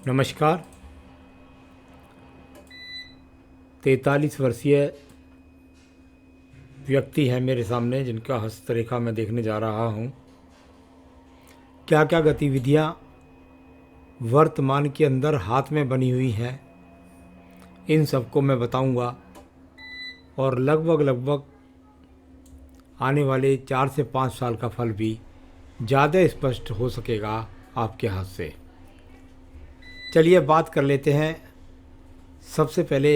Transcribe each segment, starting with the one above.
नमस्कार। 43 वर्षीय व्यक्ति है मेरे सामने जिनका हस्तरेखा मैं देखने जा रहा हूँ। क्या क्या गतिविधियाँ वर्तमान के अंदर हाथ में बनी हुई हैं, इन सबको मैं बताऊंगा और लगभग आने वाले 4 से 5 साल का फल भी ज़्यादा स्पष्ट हो सकेगा आपके हाथ से। चलिए बात कर लेते हैं। सबसे पहले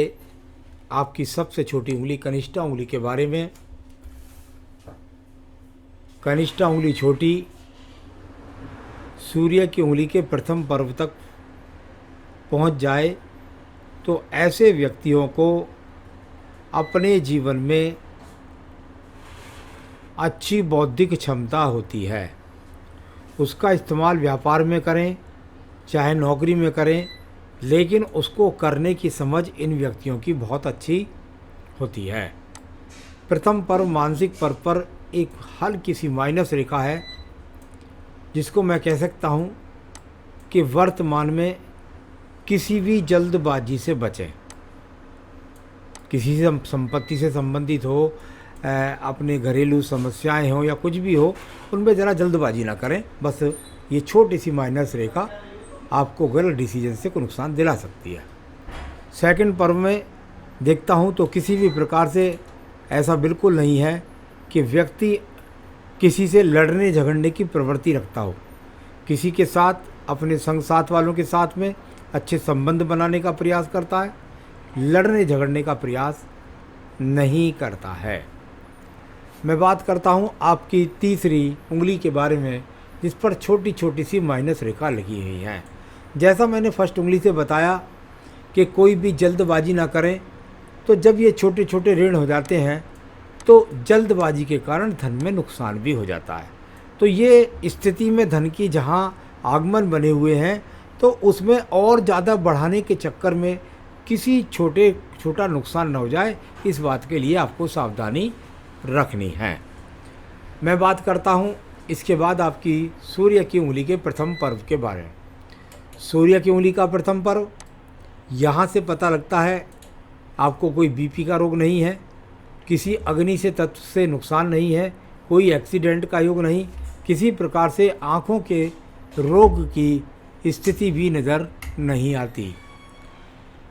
आपकी सबसे छोटी उंगली कनिष्ठा उंगली के बारे में। कनिष्ठा उंगली छोटी सूर्य की उंगली के प्रथम पर्व तक पहुंच जाए तो ऐसे व्यक्तियों को अपने जीवन में अच्छी बौद्धिक क्षमता होती है। उसका इस्तेमाल व्यापार में करें चाहे नौकरी में करें, लेकिन उसको करने की समझ इन व्यक्तियों की बहुत अच्छी होती है। प्रथम पर्व मानसिक पर्व पर एक हल्की सी माइनस रेखा है, जिसको मैं कह सकता हूँ कि वर्तमान में किसी भी जल्दबाजी से बचें। किसी से संपत्ति से संबंधित हो, अपने घरेलू समस्याएं हो या कुछ भी हो, उनमें ज़रा जल्दबाजी ना करें। बस ये छोटी सी माइनस रेखा आपको गलत डिसीजन से कोई नुकसान दिला सकती है। सेकंड पर्व में देखता हूँ तो किसी भी प्रकार से ऐसा बिल्कुल नहीं है कि व्यक्ति किसी से लड़ने झगड़ने की प्रवृत्ति रखता हो। किसी के साथ, अपने संग साथ वालों के साथ में अच्छे संबंध बनाने का प्रयास करता है, लड़ने झगड़ने का प्रयास नहीं करता है। मैं बात करता हूँ आपकी तीसरी उंगली के बारे में, जिस पर छोटी छोटी सी माइनस रेखा लगी हुई है। जैसा मैंने फर्स्ट उंगली से बताया कि कोई भी जल्दबाजी ना करें, तो जब ये छोटे छोटे ऋण हो जाते हैं तो जल्दबाजी के कारण धन में नुकसान भी हो जाता है। तो ये स्थिति में धन की जहाँ आगमन बने हुए हैं, तो उसमें और ज़्यादा बढ़ाने के चक्कर में किसी छोटा नुकसान न हो जाए, इस बात के लिए आपको सावधानी रखनी है। मैं बात करता हूँ इसके बाद आपकी सूर्य की उंगली के प्रथम पर्व के बारे में। सूर्य की उंगली का प्रथम पर्व, यहाँ से पता लगता है आपको कोई बीपी का रोग नहीं है, किसी अग्नि से तत्व से नुकसान नहीं है, कोई एक्सीडेंट का योग नहीं, किसी प्रकार से आँखों के रोग की स्थिति भी नज़र नहीं आती।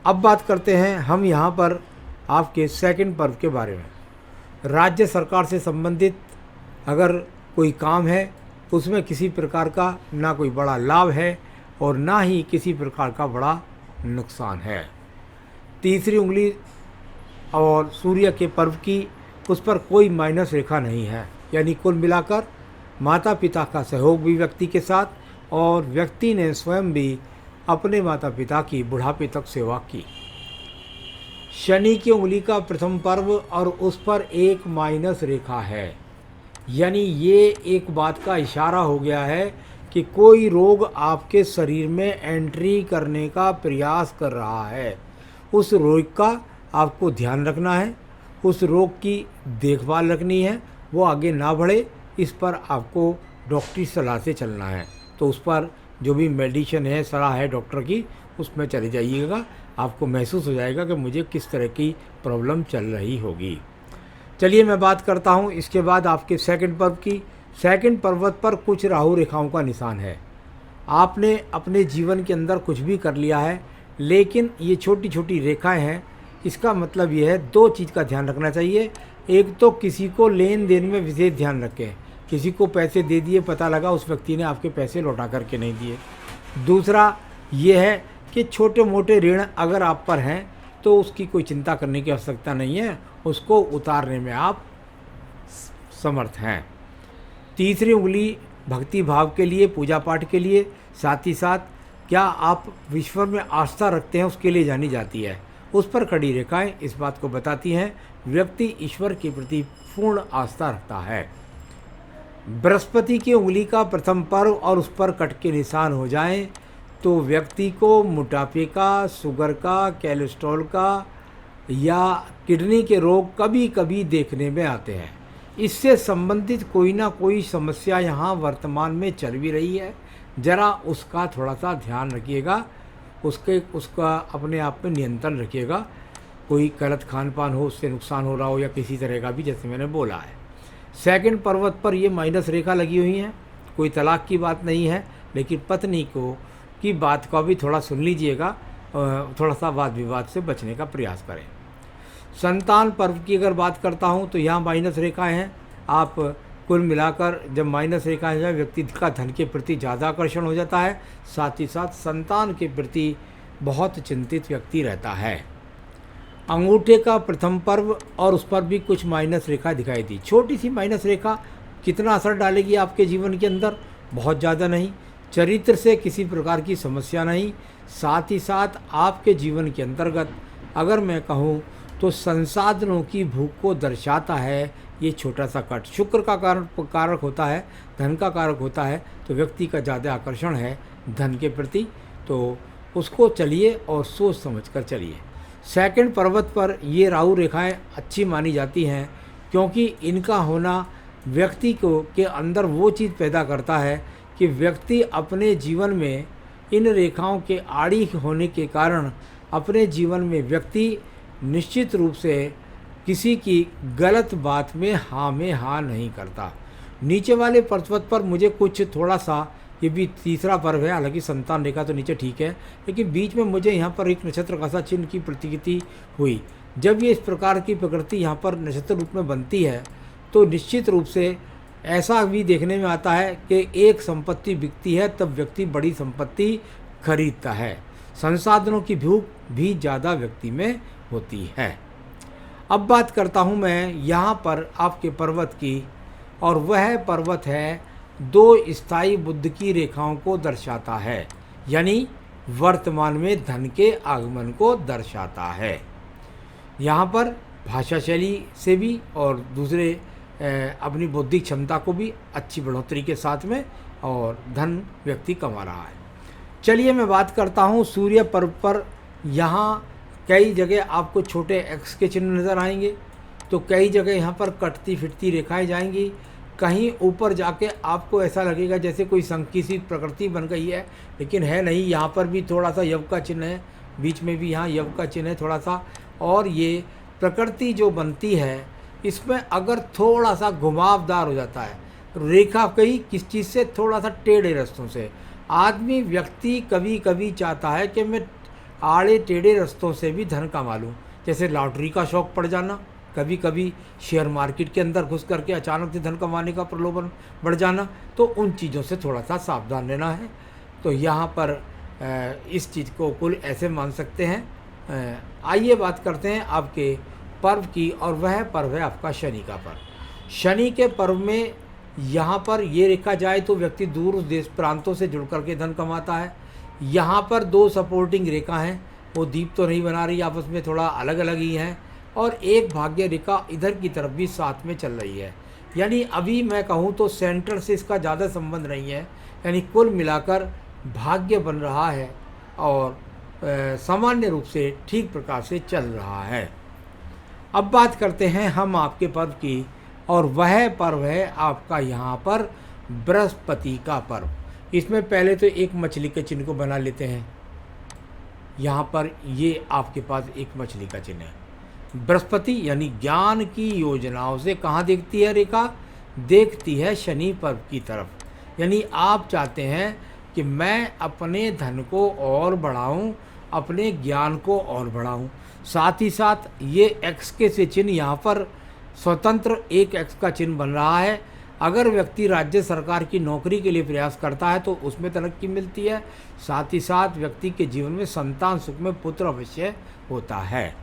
अब बात करते हैं हम यहाँ पर आपके सेकंड पर्व के बारे में। राज्य सरकार से संबंधित अगर कोई काम है, उसमें किसी प्रकार का ना कोई बड़ा लाभ है और ना ही किसी प्रकार का बड़ा नुकसान है। तीसरी उंगली और सूर्य के पर्व की, उस पर कोई माइनस रेखा नहीं है। यानी कुल मिलाकर माता पिता का सहयोग भी व्यक्ति के साथ, और व्यक्ति ने स्वयं भी अपने माता पिता की बुढ़ापे तक सेवा की। शनि की उंगली का प्रथम पर्व और उस पर एक माइनस रेखा है। यानी ये एक बात का इशारा हो गया है कि कोई रोग आपके शरीर में एंट्री करने का प्रयास कर रहा है। उस रोग का आपको ध्यान रखना है, उस रोग की देखभाल रखनी है, वो आगे ना बढ़े, इस पर आपको डॉक्टरी सलाह से चलना है। तो उस पर जो भी मेडिसिन है, सलाह है डॉक्टर की, उसमें चले जाइएगा। आपको महसूस हो जाएगा कि मुझे किस तरह की प्रॉब्लम चल रही होगी। चलिए मैं बात करता हूँ इसके बाद आपके सेकंड पर्व की। सेकंड पर्वत पर कुछ राहु रेखाओं का निशान है। आपने अपने जीवन के अंदर कुछ भी कर लिया है, लेकिन ये छोटी छोटी रेखाएं हैं। इसका मतलब ये है, दो चीज़ का ध्यान रखना चाहिए। एक तो किसी को लेन देन में विशेष ध्यान रखें। किसी को पैसे दे दिए, पता लगा उस व्यक्ति ने आपके पैसे लौटा करके नहीं दिए। दूसरा ये है कि छोटे मोटे ऋण अगर आप पर हैं तो उसकी कोई चिंता करने की आवश्यकता नहीं है, उसको उतारने में आप समर्थ हैं। तीसरी उंगली भक्ति भाव के लिए, पूजा पाठ के लिए, साथ ही साथ क्या आप ईश्वर में आस्था रखते हैं उसके लिए जानी जाती है। उस पर खड़ी रेखाएं इस बात को बताती हैं व्यक्ति ईश्वर के प्रति पूर्ण आस्था रखता है। बृहस्पति की उंगली का प्रथम पर्व और उस पर कट के निशान हो जाएं तो व्यक्ति को मोटापे का, शुगर का, कोलेस्ट्रॉल का या किडनी के रोग कभी कभी देखने में आते हैं। इससे संबंधित कोई ना कोई समस्या यहाँ वर्तमान में चल भी रही है, ज़रा उसका थोड़ा सा ध्यान रखिएगा। उसका अपने आप में नियंत्रण रखिएगा। कोई गलत खान पान हो, उससे नुकसान हो रहा हो, या किसी तरह का भी, जैसे मैंने बोला है। सेकंड पर्वत पर ये माइनस रेखा लगी हुई है। कोई तलाक की बात नहीं है, लेकिन पत्नी की बात को भी थोड़ा सुन लीजिएगा, थोड़ा सा वाद विवाद से बचने का प्रयास करें। संतान पर्व की अगर बात करता हूँ तो यहाँ माइनस रेखाएं हैं। आप कुल मिलाकर जब माइनस रेखाएं हैं, व्यक्ति का धन के प्रति ज़्यादा आकर्षण हो जाता है, साथ ही साथ संतान के प्रति बहुत चिंतित व्यक्ति रहता है। अंगूठे का प्रथम पर्व और उस पर भी कुछ माइनस रेखा दिखाई दी। छोटी सी माइनस रेखा कितना असर डालेगी आपके जीवन के अंदर? बहुत ज़्यादा नहीं। चरित्र से किसी प्रकार की समस्या नहीं। साथ ही साथ आपके जीवन के अंतर्गत अगर मैं कहूँ तो संसाधनों की भूख को दर्शाता है ये छोटा सा कट। शुक्र का कारक होता है, धन का कारक होता है, तो व्यक्ति का ज़्यादा आकर्षण है धन के प्रति, तो उसको चलिए और सोच समझ कर चलिए। सेकंड पर्वत पर ये राहु रेखाएं अच्छी मानी जाती हैं, क्योंकि इनका होना व्यक्ति के अंदर वो चीज़ पैदा करता है कि व्यक्ति अपने जीवन में इन रेखाओं के आड़ी होने के कारण अपने जीवन में व्यक्ति निश्चित रूप से किसी की गलत बात में हाँ नहीं करता। नीचे वाले पर्वत पर मुझे कुछ थोड़ा सा, ये भी तीसरा पर्व है, हालांकि संतान रेखा तो नीचे ठीक है, लेकिन बीच में मुझे यहाँ पर एक नक्षत्र का सा चिन्ह की प्रतीति हुई। जब ये इस प्रकार की प्रकृति यहाँ पर नक्षत्र रूप में बनती है तो निश्चित रूप से ऐसा भी देखने में आता है कि एक संपत्ति बिकती है तब व्यक्ति बड़ी संपत्ति खरीदता है। संसाधनों की भूख भी ज़्यादा व्यक्ति में होती है। अब बात करता हूँ मैं यहाँ पर आपके पर्वत की, और वह पर्वत है दो स्थायी बुध की रेखाओं को दर्शाता है, यानी वर्तमान में धन के आगमन को दर्शाता है। यहाँ पर भाषा शैली से भी और दूसरे अपनी बौद्धिक क्षमता को भी अच्छी बढ़ोतरी के साथ में और धन व्यक्ति कमा रहा है। चलिए मैं बात करता हूँ सूर्य पर्व पर। यहाँ कई जगह आपको छोटे एक्स के चिन्ह नज़र आएंगे, तो कई जगह यहाँ पर कटती फिरती रेखाएं जाएंगी। कहीं ऊपर जाके आपको ऐसा लगेगा जैसे कोई संकीर्षित सी प्रकृति बन गई है, लेकिन है नहीं। यहाँ पर भी थोड़ा सा यव का चिन्ह है, बीच में भी यहाँ यव का चिन्ह है थोड़ा सा। और ये प्रकृति जो बनती है इसमें अगर थोड़ा सा घुमावदार हो जाता है रेखा, कई किस चीज़ से, थोड़ा सा टेढ़े रास्तों से, आदमी व्यक्ति कभी कभी चाहता है कि मैं आड़े टेढ़े रास्तों से भी धन कमा लूँ। जैसे लॉटरी का शौक़ पड़ जाना, कभी कभी शेयर मार्केट के अंदर घुस करके अचानक से धन कमाने का प्रलोभन बढ़ जाना, तो उन चीज़ों से थोड़ा सा सावधान रहना है। तो यहाँ पर इस चीज़ को कुल ऐसे मान सकते हैं। आइए बात करते हैं आपके पर्व की, और वह पर्व है आपका शनि का पर्व। शनि के पर्व में यहाँ पर ये रेखा जाए तो व्यक्ति दूर देश प्रांतों से जुड़ करके धन कमाता है। यहाँ पर दो सपोर्टिंग रेखा हैं, वो दीप तो नहीं बना रही, आपस में थोड़ा अलग अलग ही हैं, और एक भाग्य रेखा इधर की तरफ भी साथ में चल रही है। यानी अभी मैं कहूँ तो सेंटर से इसका ज़्यादा संबंध नहीं है, यानी कुल मिलाकर भाग्य बन रहा है और सामान्य रूप से ठीक प्रकार से चल रहा है। अब बात करते हैं हम आपके पर्व की, और वह पर्व है आपका यहाँ पर बृहस्पति का पर्व। इसमें पहले तो एक मछली के चिन्ह को बना लेते हैं। यहाँ पर ये आपके पास एक मछली का चिन्ह है। बृहस्पति यानी ज्ञान की योजनाओं से कहाँ देखती है रेखा? देखती है शनि पर्व की तरफ। यानी आप चाहते हैं कि मैं अपने धन को और बढ़ाऊं, अपने ज्ञान को और बढ़ाऊं। साथ ही साथ ये एक्स के से चिन्ह यहाँ पर स्वतंत्र एक एक्स का चिन्ह बन रहा है। अगर व्यक्ति राज्य सरकार की नौकरी के लिए प्रयास करता है तो उसमें तरक्की मिलती है। साथ ही साथ व्यक्ति के जीवन में संतान सुख में पुत्र अवश्य होता है।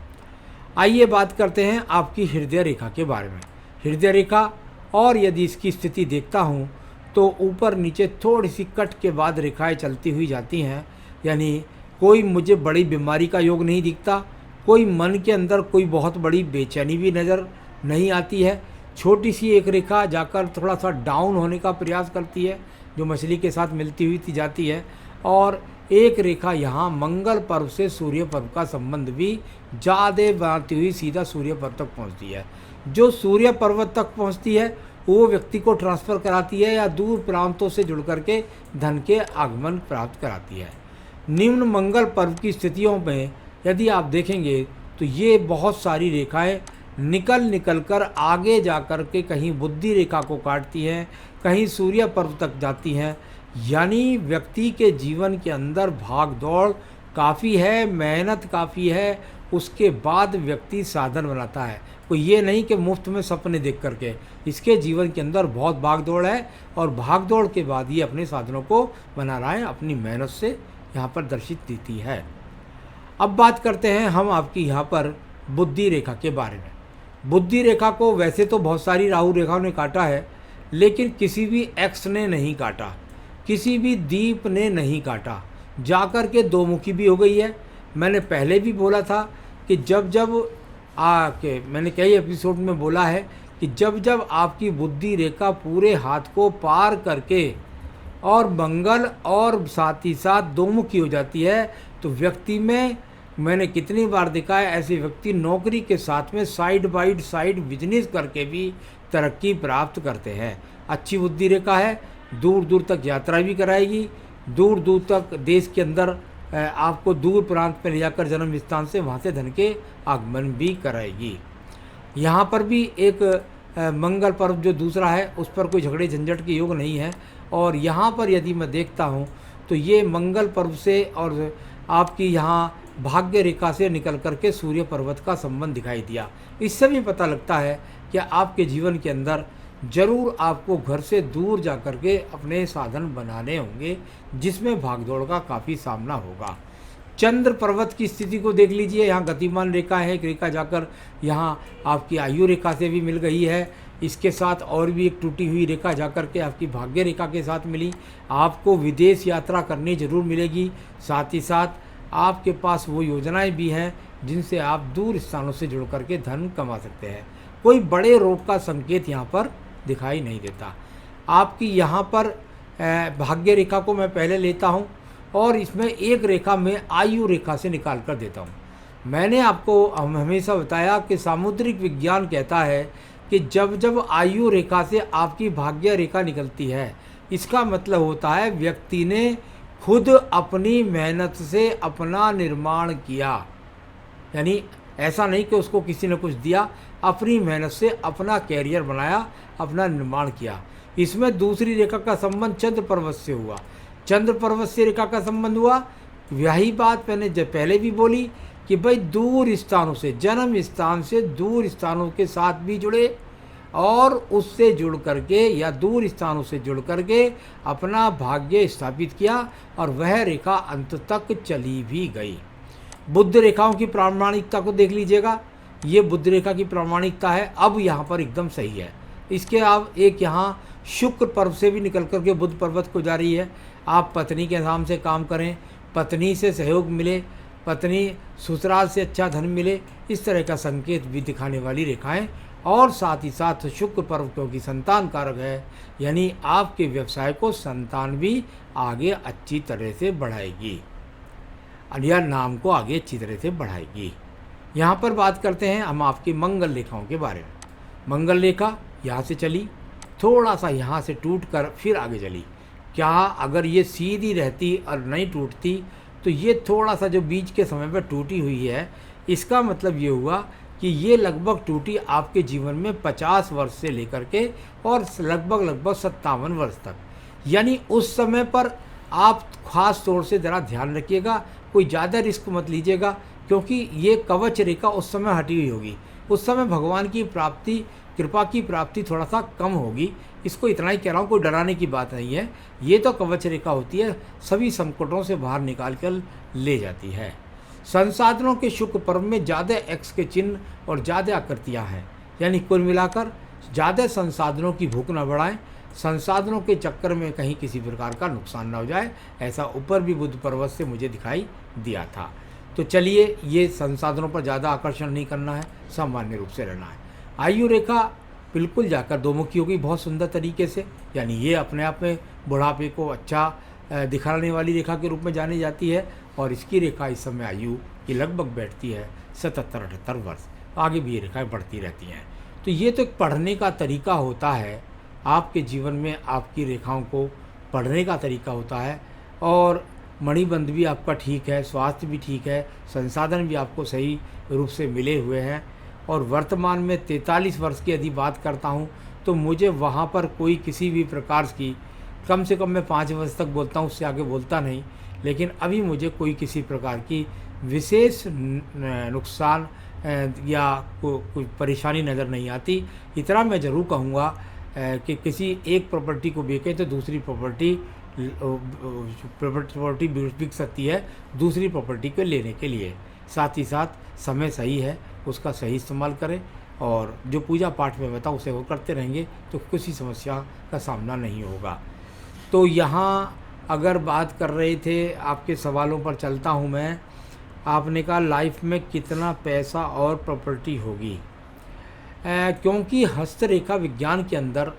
आइए बात करते हैं आपकी हृदय रेखा के बारे में। हृदय रेखा, और यदि इसकी स्थिति देखता हूँ तो ऊपर नीचे थोड़ी सी कट के बाद रेखाएं चलती हुई जाती हैं। यानी कोई मुझे बड़ी बीमारी का योग नहीं दिखता, कोई मन के अंदर कोई बहुत बड़ी बेचैनी भी नज़र नहीं आती है। छोटी सी एक रेखा जाकर थोड़ा सा डाउन होने का प्रयास करती है, जो मछली के साथ मिलती हुई जाती है, और एक रेखा यहाँ मंगल पर्व से सूर्य पर्व का संबंध भी ज़्यादा बनाती हुई सीधा सूर्य पर्व तक पहुँचती है। जो सूर्य पर्वत तक पहुँचती है वो व्यक्ति को ट्रांसफ़र कराती है या दूर प्रांतों से जुड़ करके धन के आगमन प्राप्त कराती है। निम्न मंगल पर्व की स्थितियों में यदि आप देखेंगे तो ये बहुत सारी रेखाएं निकल कर आगे जा कर के कहीं बुद्धि रेखा को काटती हैं, कहीं सूर्य पर्व तक जाती हैं। यानी व्यक्ति के जीवन के अंदर भाग दौड़ काफ़ी है, मेहनत काफ़ी है, उसके बाद व्यक्ति साधन बनाता है। कोई ये नहीं कि मुफ्त में सपने देख करके, इसके जीवन के अंदर बहुत भाग दौड़ है और भाग दौड़ के बाद ये अपने साधनों को बना रहा है, अपनी मेहनत से यहाँ पर दर्शित देती है। अब बात करते हैं हम आपकी यहाँ पर बुद्धि रेखा के बारे में। बुद्धि रेखा को वैसे तो बहुत सारी राहु रेखाओं ने काटा है, लेकिन किसी भी एक्स ने नहीं काटा, किसी भी दीप ने नहीं काटा, जाकर के दो मुखी भी हो गई है। मैंने पहले भी बोला था कि जब जब मैंने कई एपिसोड में बोला है कि जब जब आपकी बुद्धि रेखा पूरे हाथ को पार करके और मंगल और साथ ही साथ दो मुखी हो जाती है तो व्यक्ति में, मैंने कितनी बार देखा है, ऐसे व्यक्ति नौकरी के साथ में साइड बाई साइड बिजनेस करके भी तरक्की प्राप्त करते हैं। अच्छी बुद्धि रेखा है, दूर दूर तक यात्रा भी कराएगी, दूर दूर तक देश के अंदर आपको दूर प्रांत में ले जाकर जन्म स्थान से वहाँ से धन के आगमन भी कराएगी। यहाँ पर भी एक मंगल पर्व जो दूसरा है उस पर कोई झगड़े झंझट के योग नहीं है। और यहाँ पर यदि मैं देखता हूँ तो ये मंगल पर्व से और आपकी यहाँ भाग्य रेखा से निकल करके सूर्य पर्वत का संबंध दिखाई दिया। इससे भी पता लगता है कि आपके जीवन के अंदर जरूर आपको घर से दूर जा कर के अपने साधन बनाने होंगे, जिसमें भागदौड़ का काफ़ी सामना होगा। चंद्र पर्वत की स्थिति को देख लीजिए, यहाँ गतिमान रेखा है, एक रेखा जाकर यहाँ आपकी आयु रेखा से भी मिल गई है। इसके साथ और भी एक टूटी हुई रेखा जाकर के आपकी भाग्य रेखा के साथ मिली। आपको विदेश यात्रा करनी जरूर मिलेगी, साथ ही साथ आपके पास वो योजनाएं भी हैं जिनसे आप दूर स्थानों से जुड़ करके धन कमा सकते हैं। कोई बड़े रोग का संकेत यहाँ पर दिखाई नहीं देता। आपकी यहाँ पर भाग्य रेखा को मैं पहले लेता हूँ और इसमें एक रेखा में आयु रेखा से निकाल कर देता हूँ। मैंने आपको हमेशा बताया कि सामुद्रिक विज्ञान कहता है कि जब जब आयु रेखा से आपकी भाग्य रेखा निकलती है, इसका मतलब होता है व्यक्ति ने खुद अपनी मेहनत से अपना निर्माण किया। यानी ऐसा नहीं कि उसको किसी ने कुछ दिया, अपनी मेहनत से अपना कैरियर बनाया, अपना निर्माण किया। इसमें दूसरी रेखा का संबंध चंद्र पर्वत से हुआ। चंद्र पर्वत से रेखा का संबंध हुआ, यही बात मैंने जब पहले भी बोली कि भाई दूर स्थानों से, जन्म स्थान से दूर स्थानों के साथ भी जुड़े और उससे जुड़ करके या दूर स्थानों से जुड़ करके अपना भाग्य स्थापित किया और वह रेखा अंत तक चली भी गई। बुद्ध रेखाओं की प्रामाणिकता को देख लीजिएगा, ये बुद्ध रेखा की प्रामाणिकता है, अब यहाँ पर एकदम सही है। इसके आप एक यहाँ शुक्र पर्व से भी निकल करके बुद्ध पर्वत को जा रही है। आप पत्नी के नाम से काम करें, पत्नी से सहयोग मिले, पत्नी ससुराल से अच्छा धन मिले, इस तरह का संकेत भी दिखाने वाली रेखाएं। और साथ ही साथ शुक्र पर्व क्योंकि संतान कारक है, यानी आपके व्यवसाय को संतान भी आगे अच्छी तरह से बढ़ाएगी या नाम को आगे अच्छी तरह से बढ़ाएगी। यहाँ पर बात करते हैं हम आपकी मंगल रेखाओं के बारे में। मंगल रेखा यहाँ से चली, थोड़ा सा यहाँ से टूट कर फिर आगे चली। क्या अगर ये सीधी रहती और नहीं टूटती तो ये थोड़ा सा जो बीच के समय पर टूटी हुई है, इसका मतलब ये हुआ कि ये लगभग टूटी आपके जीवन में 50 वर्ष से लेकर के और लगभग 57 वर्ष तक। यानी उस समय पर आप खास तौर से ज़रा ध्यान रखिएगा, कोई ज़्यादा रिस्क मत लीजिएगा, क्योंकि ये कवच रेखा उस समय हटी हुई होगी। उस समय भगवान की प्राप्ति, कृपा की प्राप्ति थोड़ा सा कम होगी। इसको इतना ही कह रहा हूँ, कोई डराने की बात नहीं है। ये तो कवच रेखा होती है, सभी संकटों से बाहर निकाल कर ले जाती है। संसाधनों के शुक्र पर्व में ज़्यादा एक्स के चिन्ह और ज़्यादा आकृतियाँ हैं, यानी कुल मिलाकर ज़्यादा संसाधनों की भूख न बढ़ाएं, संसाधनों के चक्कर में कहीं किसी प्रकार का नुकसान न हो जाए, ऐसा ऊपर भी बुध पर्वत से मुझे दिखाई दिया था। तो चलिए, ये संसाधनों पर ज़्यादा आकर्षण नहीं करना है, सामान्य रूप से रहना है। आयु रेखा बिल्कुल जाकर दो मुखी होगी बहुत सुंदर तरीके से, यानी ये अपने आप में बुढ़ापे को अच्छा दिखाने वाली रेखा के रूप में जानी जाती है। और इसकी रेखा इस समय आयु की लगभग बैठती है 77-78 वर्ष, आगे भी ये रेखाएँ बढ़ती रहती हैं। तो ये तो एक पढ़ने का तरीका होता है, आपके जीवन में आपकी रेखाओं को पढ़ने का तरीका होता है। और मणिबंध भी आपका ठीक है, स्वास्थ्य भी ठीक है, संसाधन भी आपको सही रूप से मिले हुए हैं। और वर्तमान में 43 वर्ष की यदि बात करता हूँ तो मुझे वहाँ पर कोई किसी भी प्रकार की, कम से कम मैं 5 वर्ष तक बोलता हूँ, उससे आगे बोलता नहीं, लेकिन अभी मुझे कोई किसी प्रकार की विशेष नुकसान या कोई परेशानी नज़र नहीं आती। इतना मैं ज़रूर कहूँगा कि किसी एक प्रॉपर्टी को बेचें तो दूसरी प्रॉपर्टी बिक सकती है दूसरी प्रॉपर्टी को लेने के लिए। साथ ही साथ समय सही है, उसका सही इस्तेमाल करें और जो पूजा पाठ में बताऊँ उसे वो करते रहेंगे तो किसी समस्या का सामना नहीं होगा। तो यहाँ अगर बात कर रहे थे, आपके सवालों पर चलता हूँ मैं। आपने कहा लाइफ में कितना पैसा और प्रॉपर्टी होगी। क्योंकि हस्तरेखा विज्ञान के अंदर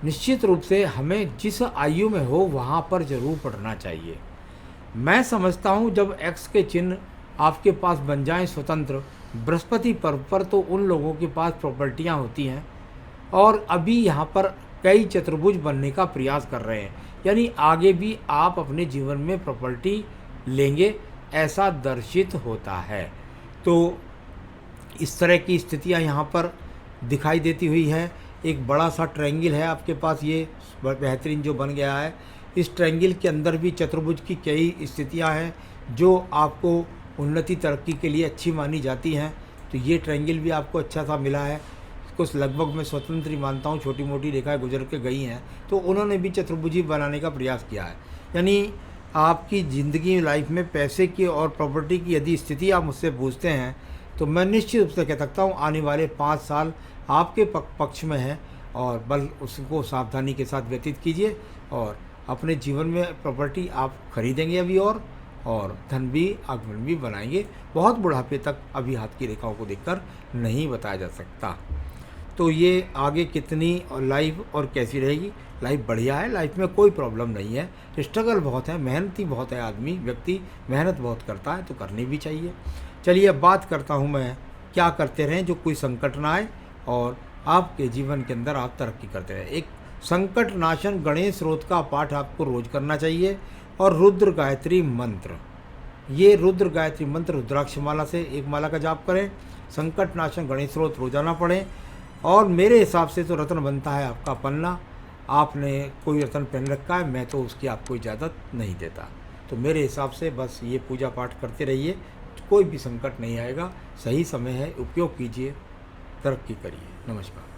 निश्चित रूप से हमें जिस आयु में हो वहाँ पर ज़रूर पढ़ना चाहिए। मैं समझता हूँ जब एक्स के चिन्ह आपके पास बन जाएं स्वतंत्र बृहस्पति पर्व पर, तो उन लोगों के पास प्रॉपर्टियाँ होती हैं और अभी यहाँ पर कई चतुर्भुज बनने का प्रयास कर रहे हैं, यानी आगे भी आप अपने जीवन में प्रॉपर्टी लेंगे ऐसा दर्शित होता है। तो इस तरह की स्थितियाँ यहाँ पर दिखाई देती हुई है। एक बड़ा सा ट्रायंगल है आपके पास, ये बेहतरीन जो बन गया है। इस ट्रायंगल के अंदर भी चतुर्भुज की कई स्थितियाँ हैं जो आपको उन्नति तरक्की के लिए अच्छी मानी जाती हैं। तो ये ट्रायंगल भी आपको अच्छा सा मिला है। कुछ लगभग मैं स्वतंत्र ही मानता हूँ, छोटी मोटी रेखाएं गुजर के गई हैं तो उन्होंने भी चतुर्भुजी बनाने का प्रयास किया है। यानी आपकी ज़िंदगी लाइफ में पैसे की और प्रॉपर्टी की यदि स्थिति आप मुझसे पूछते हैं तो मैं निश्चित रूप से कह सकता हूँ आने वाले 5 साल आपके पक्ष में है और बल उसको सावधानी के साथ व्यतीत कीजिए और अपने जीवन में प्रॉपर्टी आप खरीदेंगे अभी और धन भी आगमन भी बनाएंगे। बहुत बुढ़ापे तक अभी हाथ की रेखाओं को देखकर नहीं बताया जा सकता। तो ये आगे कितनी लाइफ और कैसी रहेगी, लाइफ बढ़िया है, लाइफ में कोई प्रॉब्लम नहीं है। स्ट्रगल बहुत है, मेहनती बहुत है, व्यक्ति मेहनत बहुत करता है तो करनी भी चाहिए। चलिए अब बात करता हूँ मैं, क्या करते रहें जो कोई संकट ना आए और आपके जीवन के अंदर आप तरक्की करते रहें। एक संकट नाशन गणेश स्रोत का पाठ आपको रोज करना चाहिए और रुद्र गायत्री मंत्र, ये रुद्र गायत्री मंत्र रुद्राक्ष माला से एक माला का जाप करें। संकट नाशन गणेश स्रोत रोजाना पढ़ें। और मेरे हिसाब से तो रत्न बनता है आपका पन्ना। आपने कोई रत्न पहन रखा है, मैं तो उसकी आपको इजाज़त नहीं देता। तो मेरे हिसाब से बस ये पूजा पाठ करते रहिए, कोई भी संकट नहीं आएगा। सही समय है, उपयोग कीजिए, तरक्की करिए। नमस्कार।